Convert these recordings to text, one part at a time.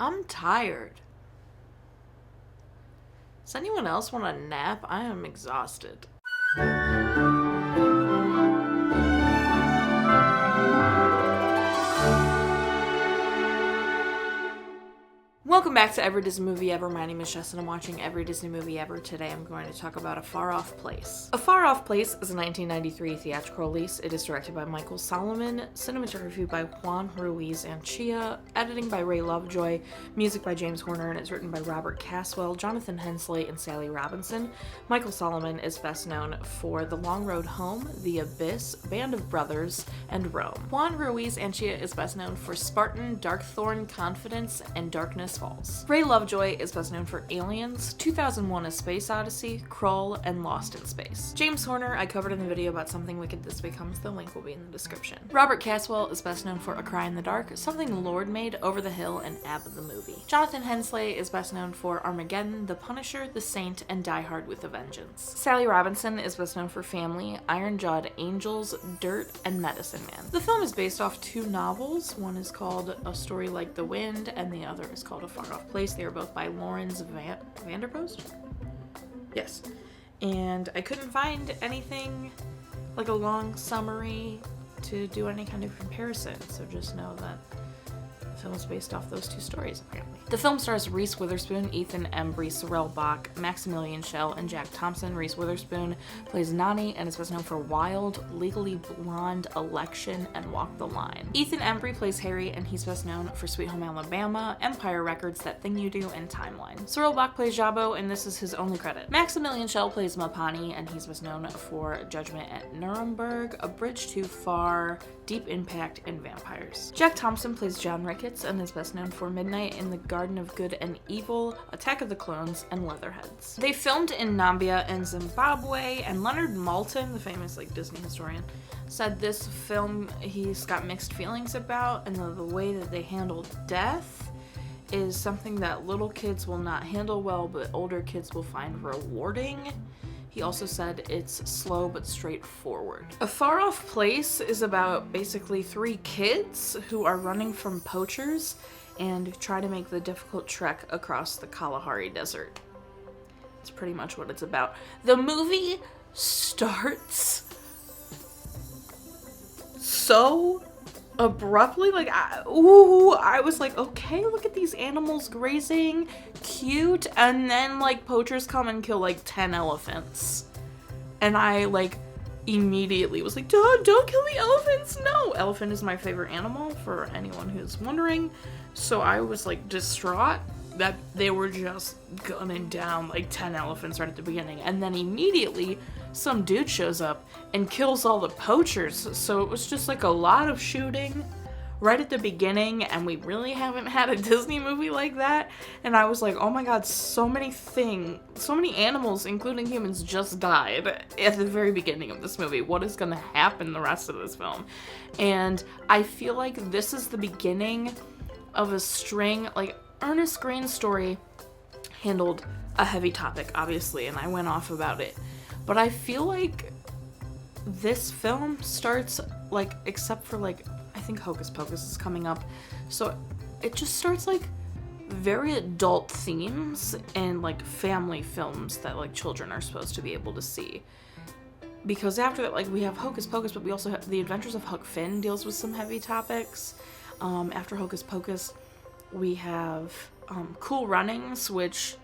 I'm tired. Does anyone else want a nap? I am exhausted. Welcome back to Every Disney Movie Ever. My name is Jess and I'm watching Every Disney Movie Ever. Today I'm going to talk about A Far Off Place. A Far Off Place is a 1993 theatrical release. It is directed by Mikael, Salomon, cinematography by Juan, Ruiz, Anchia, editing by Lovejoy, music by James Horner, and it's written by Robert Caswell, Jonathan Hensleigh, and Sally Robinson. Mikael Salomon is best known for The Long Road Home, The Abyss, Band of Brothers, and Rome. Juan Ruiz Anchia is best known for Spartan, Darkthorn, Confidence, and Darkness Falls. Lovejoy is best known for Aliens, 2001: A Space Odyssey, Krull, and Lost in Space. James Horner, I covered in the video about Something Wicked This Becomes. The link will be in the description. Robert Caswell is best known for A Cry in the Dark, Something the Lord Made, Over the Hill, and Abba the Movie. Jonathan Hensleigh is best known for Armageddon, The Punisher, The Saint, and Die Hard with a Vengeance. Sally Robinson is best known for Family, Iron-Jawed Angels, Dirt, and Medicine Man. The film is based off two novels. One is called A Story Like the Wind, and the other is called A Far Off Place. They are both by Lawrence Vanderpost? Yes. And I couldn't find anything like a long summary to do any kind of comparison, so just know that the film is based off those two stories, apparently. The film stars Reese Witherspoon, Ethan Embry, Sarel, Maximilian, Schell, and Jack Thompson. Reese Witherspoon plays Nani and is best known for Wild, Legally Blonde, Election, and Walk the Line. Ethan Embry plays Harry, and he's best known for Sweet Home Alabama, Empire Records, That Thing You Do, and Timeline. Sarel plays Jabbo, and this is his only credit. Maximilian Schell plays Mapani, and he's best known for Judgment at Nuremberg, A Bridge Too Far, Deep Impact, and Vampires. Jack Thompson plays John Ricketts and is best known for Midnight in the Garden of Good and Evil, Attack of the Clones, and Leatherheads. They filmed in Nambia in Zimbabwe, and Leonard Maltin, the famous Disney historian, said this film he's got mixed feelings about, and the way that they handle death is something that little kids will not handle well, but older kids will find rewarding. He also said it's slow but straightforward. A Far Off Place is about basically three kids who are running from poachers and try to make the difficult trek across the Kalahari Desert. That's pretty much what it's about. The movie starts so abruptly, I was like, okay, look at these animals grazing, cute, and then poachers come and kill 10 elephants, and I immediately was like, don't kill the elephants, no! Elephant is my favorite animal, for anyone who's wondering, so I was distraught that they were just gunning down 10 elephants right at the beginning, and then immediately some dude shows up and kills all the poachers, so it was just a lot of shooting right at the beginning, and we really haven't had a Disney movie like that, and I was like, oh my god, so many animals, including humans, just died at the very beginning of this movie. What is gonna happen the rest of this film? And I feel like this is the beginning of a string, Ernest Green's story handled a heavy topic, obviously, and I went off about it. But I feel like this film starts, except for, I think Hocus Pocus is coming up. So it just starts, very adult themes and, family films that, children are supposed to be able to see. Because after that, we have Hocus Pocus, but we also have The Adventures of Huck Finn deals with some heavy topics. After Hocus Pocus, we have Cool Runnings, which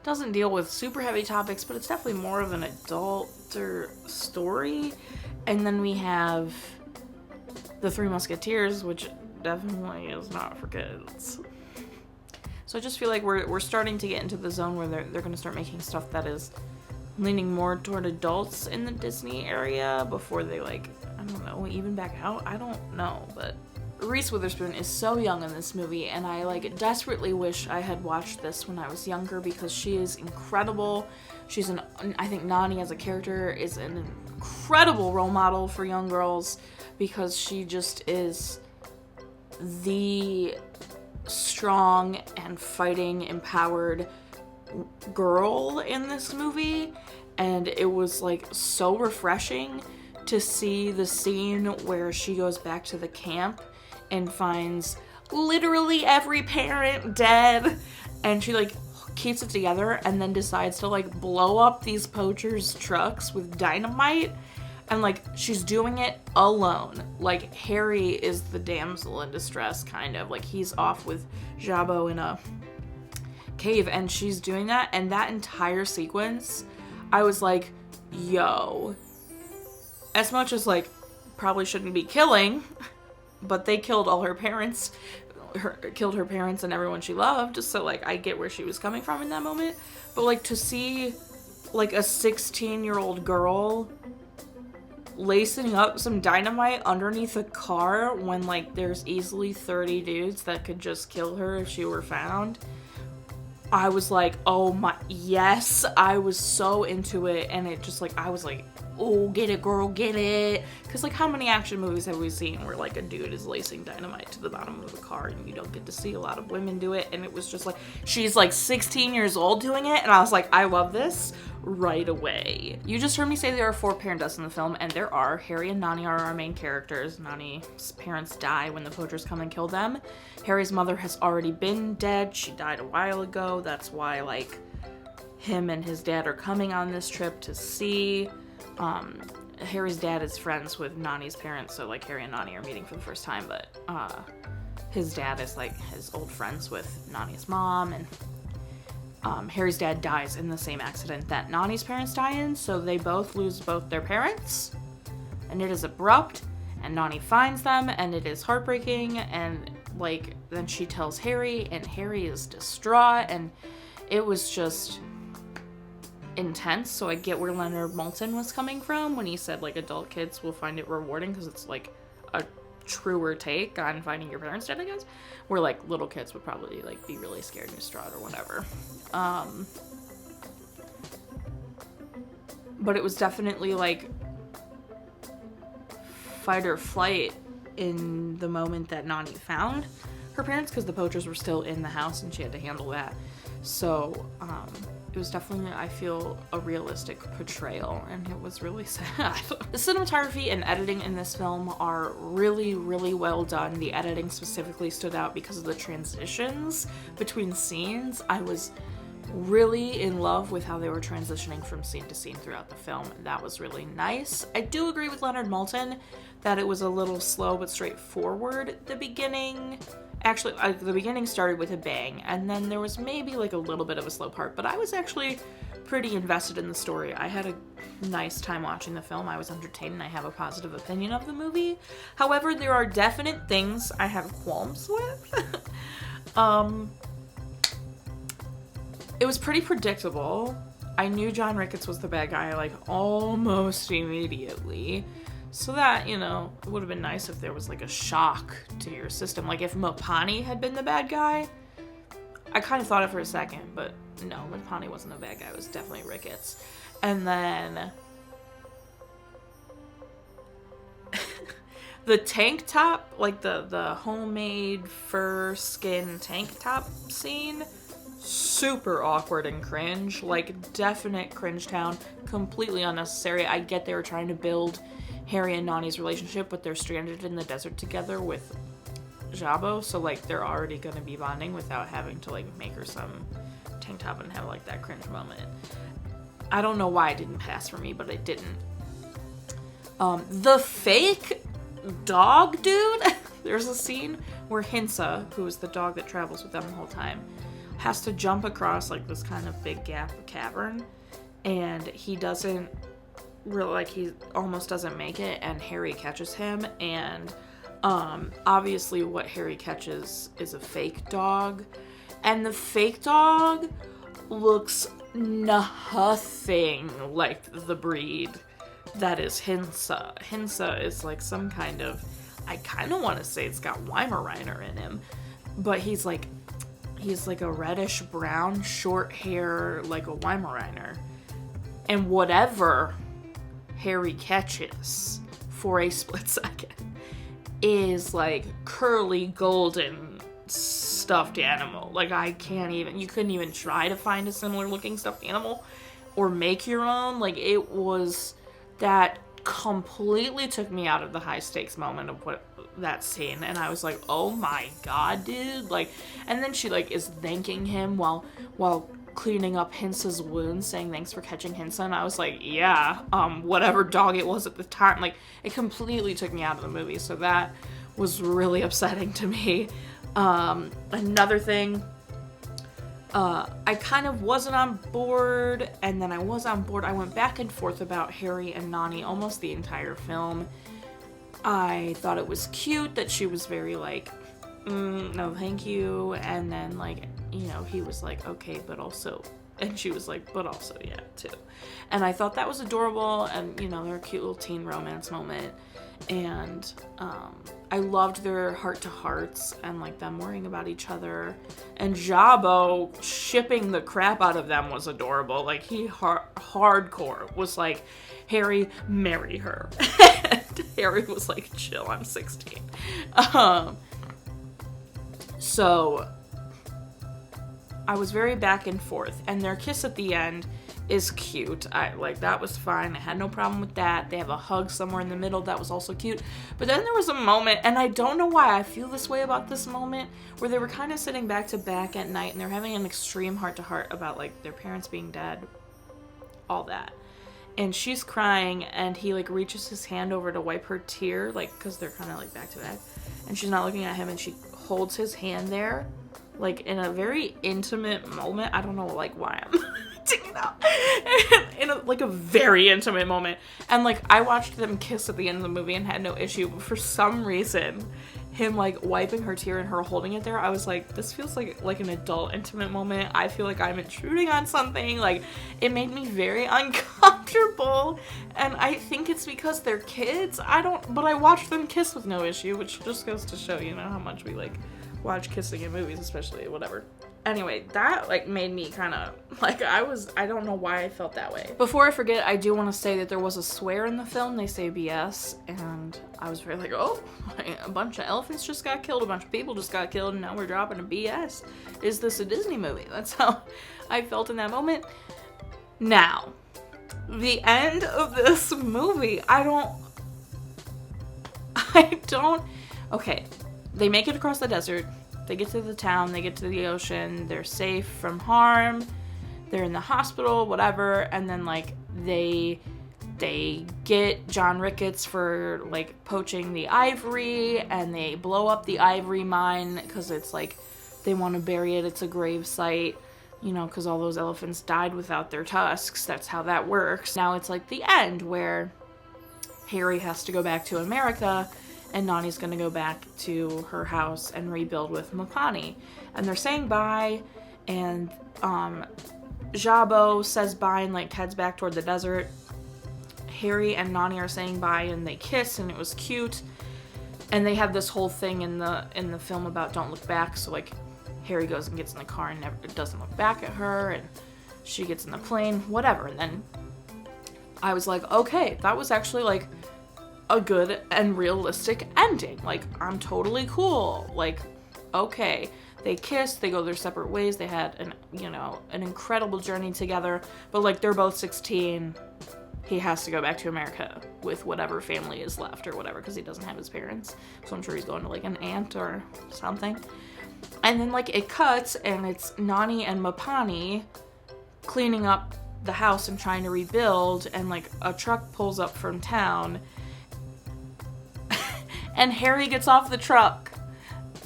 doesn't deal with super heavy topics, but it's definitely more of an adulter story. And then we have The Three Musketeers, which definitely is not for kids. So I just feel like we're starting to get into the zone where they're going to start making stuff that is leaning more toward adults in the Disney area before they I don't know, even back out. I don't know, but Reese Witherspoon is so young in this movie, and I desperately wish I had watched this when I was younger, because she is incredible. I think Nani as a character is an incredible role model for young girls, because she just is the strong and fighting, empowered girl in this movie, and it was so refreshing to see the scene where she goes back to the camp and finds literally every parent dead. And she, like, keeps it together and then decides to, like, blow up these poachers' trucks with dynamite. And, like, she's doing it alone. Like, Harry is the damsel in distress, kind of. Like, he's off with Jabo in a cave, and she's doing that. And that entire sequence, I was like, yo. As much as, like, probably shouldn't be killing, but they killed all her parents. Killed her parents and everyone she loved. So, like, I get where she was coming from in that moment. But, like, to see, like, a 16-year-old girl lacing up some dynamite underneath a car when, like, there's easily 30 dudes that could just kill her if she were found. I was like, oh my, yes, I was so into it, and it just, like, I was like, oh, get it, girl, get it. Because, like, how many action movies have we seen where, like, a dude is lacing dynamite to the bottom of a car and you don't get to see a lot of women do it? And it was just, like, she's, like, 16 years old doing it, and I was like, I love this right away. You just heard me say there are 4 parent deaths in the film, and there are. Harry and Nani are our main characters. Nani's parents die when the poachers come and kill them. Harry's mother has already been dead. She died a while ago. That's why, like, him and his dad are coming on this trip to see. Harry's dad is friends with Nani's parents, so, like, Harry and Nani are meeting for the first time, but his dad is, like, his old friends with Nani's mom, and Harry's dad dies in the same accident that Nani's parents die in, so they both lose both their parents, and it is abrupt, and Nani finds them, and it is heartbreaking, and, like, then she tells Harry, and Harry is distraught, and it was just intense. So I get where Leonard Maltin was coming from when he said, like, adult kids will find it rewarding because it's, like, a truer take on finding your parents dead, I guess, where, like, little kids would probably, like, be really scared and distraught or whatever. But it was definitely, like, fight or flight in the moment that Nani found her parents, because the poachers were still in the house and she had to handle that. So it was definitely, I feel, a realistic portrayal, and it was really sad. The cinematography and editing in this film are really, really well done. The editing specifically stood out because of the transitions between scenes. I was really in love with how they were transitioning from scene to scene throughout the film, and that was really nice. I do agree with Leonard Maltin that it was a little slow but straightforward at the beginning. Actually, the beginning started with a bang, and then there was maybe, like, a little bit of a slow part, but I was actually pretty invested in the story. I had a nice time watching the film. I was entertained, and I have a positive opinion of the movie. However, there are definite things I have qualms with. It was pretty predictable. I knew John Ricketts was the bad guy, like, almost immediately. So that, you know, it would have been nice if there was, like, a shock to your system. Like, if Mopani had been the bad guy, I kind of thought it for a second, but no, Mopani wasn't the bad guy. It was definitely Ricketts. And then the tank top, like, the homemade fur skin tank top scene, super awkward and cringe. Like, definite cringe town. Completely unnecessary. I get they were trying to build Harry and Nani's relationship, but they're stranded in the desert together with Jabo, so, like, they're already gonna be bonding without having to, like, make her some tank top and have, like, that cringe moment. I don't know why it didn't pass for me, but it didn't. The fake dog dude, there's a scene where Hensleigh, who is the dog that travels with them the whole time, has to jump across, like, this kind of big gap cavern, and he doesn't really, like, he almost doesn't make it, and Harry catches him, and obviously what Harry catches is a fake dog, and the fake dog looks nothing like the breed that is Hensleigh. Hensleigh is, like, some kind of, I kind of want to say it's got Weimaraner in him, but he's like a reddish brown, short hair, like a Weimaraner, and whatever Harry catches for a split second is, like, curly golden stuffed animal. Like, you couldn't even try to find a similar looking stuffed animal or make your own. Like, it was that completely took me out of the high stakes moment of that scene, and I was like, oh my god, dude, like, and then she like is thanking him while cleaning up Hensleigh's wounds, saying thanks for catching Hensleigh, and I was like, yeah, whatever dog it was at the time, like, it completely took me out of the movie, so that was really upsetting to me. Another thing, I kind of wasn't on board, and then I was on board. I went back and forth about Harry and Nani almost the entire film. I thought it was cute that she was very like, no thank you, and then like, you know, he was like, okay, but also, and she was like, but also, yeah, too. And I thought that was adorable, and, you know, their cute little teen romance moment, and I loved their heart-to-hearts, and, like, them worrying about each other, and Jabo shipping the crap out of them was adorable. Like, he hardcore was like, Harry, marry her. And Harry was like, chill, I'm 16. So I was very back and forth, and their kiss at the end is cute. That was fine. I had no problem with that. They have a hug somewhere in the middle that was also cute. But then there was a moment, and I don't know why I feel this way about this moment, where they were kind of sitting back to back at night, and they're having an extreme heart-to-heart about, like, their parents being dead, all that. And she's crying, and he, like, reaches his hand over to wipe her tear, like, because they're kind of, like, back to back. And she's not looking at him, and she holds his hand there, like, in a very intimate moment. I don't know, like, why I'm taking out. In a very intimate moment. And, like, I watched them kiss at the end of the movie and had no issue, but for some reason, him, like, wiping her tear and her holding it there, I was like, this feels like an adult intimate moment. I feel like I'm intruding on something. Like, it made me very uncomfortable, and I think it's because they're kids. But I watched them kiss with no issue, which just goes to show, you know, how much we, like, watch kissing in movies, especially, whatever. Anyway, that, like, made me kind of, like, I don't know why I felt that way. Before I forget, I do want to say that there was a swear in the film. They say BS, and I was very like, oh, a bunch of elephants just got killed, a bunch of people just got killed, and now we're dropping a BS. Is this a Disney movie? That's how I felt in that moment. Now, the end of this movie, okay, they make it across the desert. They get to the town, they get to the ocean, they're safe from harm, they're in the hospital, whatever, and then, like, they get John Ricketts for, like, poaching the ivory, and they blow up the ivory mine, because it's, like, they want to bury it, it's a grave site, you know, because all those elephants died without their tusks, that's how that works. Now it's, like, the end, where Harry has to go back to America, and Nani's gonna go back to her house and rebuild with Mapani. And they're saying bye, and Jabo says bye and, like, heads back toward the desert. Harry and Nani are saying bye, and they kiss, and it was cute. And they have this whole thing in the film about don't look back, so, like, Harry goes and gets in the car and doesn't look back at her, and she gets in the plane, whatever. And then I was like, okay, that was actually, like, a good and realistic ending. Like, I'm totally cool. Like, okay, they kissed, they go their separate ways, they had an incredible journey together, but, like, they're both 16. He has to go back to America with whatever family is left or whatever, because he doesn't have his parents, so I'm sure he's going to, like, an aunt or something. And then, like, it cuts, and it's Nani and Mapani cleaning up the house and trying to rebuild, and, like, a truck pulls up from town, and Harry gets off the truck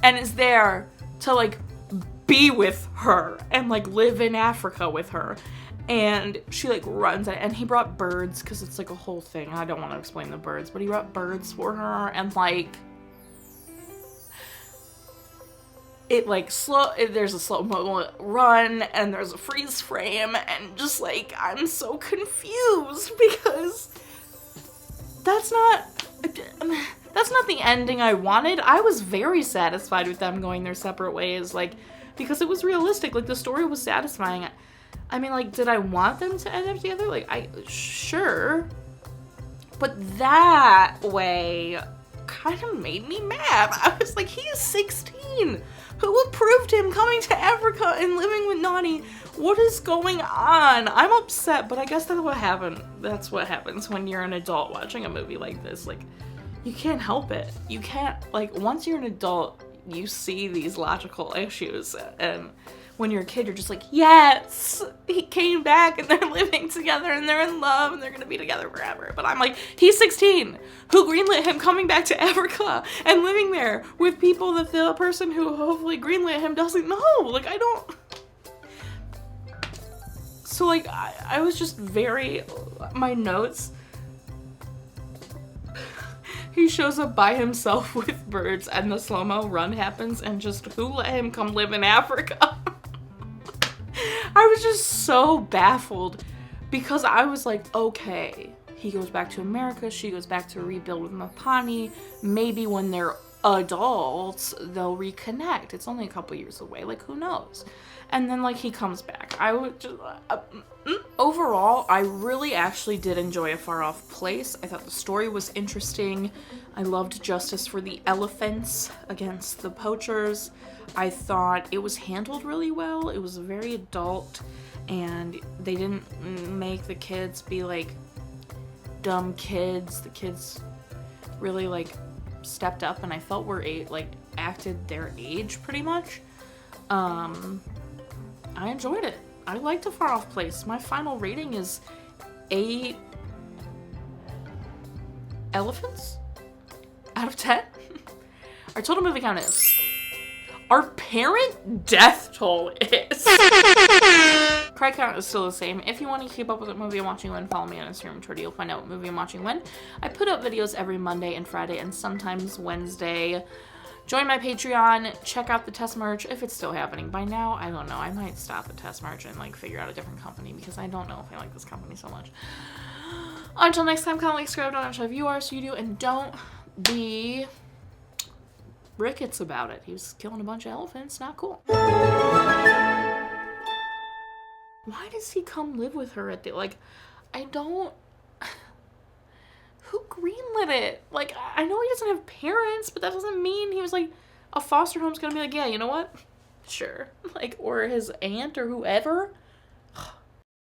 and is there to, like, be with her and, like, live in Africa with her. And she, like, runs, and he brought birds, because it's, like, a whole thing. I don't want to explain the birds, but he brought birds for her, and, like, it, like, there's a slow-mo run, and there's a freeze frame, and just, like, I'm so confused, because that's not the ending I wanted. I was very satisfied with them going their separate ways, like, because it was realistic. Like, the story was satisfying. I mean, like, did I want them to end up together? Like, sure. But that way kind of made me mad. I was like, he is 16. Who approved loved him coming to Africa and living with Nani. What is going on? I'm upset, but I guess that's what happened. That's what happens when you're an adult watching a movie like this. Like, you can't help it. You can't, like, once you're an adult, you see these logical issues, and when you're a kid, you're just like, yes, he came back and they're living together and they're in love and they're gonna be together forever. But I'm like, he's 16. Who greenlit him coming back to Africa and living there with people that the person who hopefully greenlit him doesn't know? Like, I don't. So, like, I was just very, my notes. He shows up by himself with birds and the slow-mo run happens and just who let him come live in Africa? I was just so baffled because I was like, okay, he goes back to America, she goes back to rebuild with Mapani. Maybe when they're adults, they'll reconnect. It's only a couple years away, like, who knows? And then, like, he comes back. I would just, overall, I really actually did enjoy A Far Off Place. I thought the story was interesting. I loved justice for the elephants against the poachers. I thought it was handled really well. It was very adult, and they didn't make the kids be, like, dumb kids. The kids really, like, stepped up, and I felt were, like, acted their age, pretty much. I enjoyed it. I liked A Far Off Place. My final rating is 8 elephants out of 10. Our total movie count is. Our parent death toll is. Cry count is still the same. If you want to keep up with what movie I'm watching when, follow me on Instagram, Twitter. You'll find out what movie I'm watching when. I put up videos every Monday and Friday and sometimes Wednesday. Join my Patreon, check out the test merch, if it's still happening. By now, I don't know. I might stop the test merch and, like, figure out a different company because I don't know if I like this company so much. Until next time, comment, like, subscribe, don't know if you are, so you do, and don't be rickets about it. He was killing a bunch of elephants. Not cool. Why does he come live with her at the, like, I don't... Who greenlit it? Like, I know he doesn't have parents, but that doesn't mean he was like, a foster home's gonna be like, yeah, you know what? Sure. Like, or his aunt or whoever.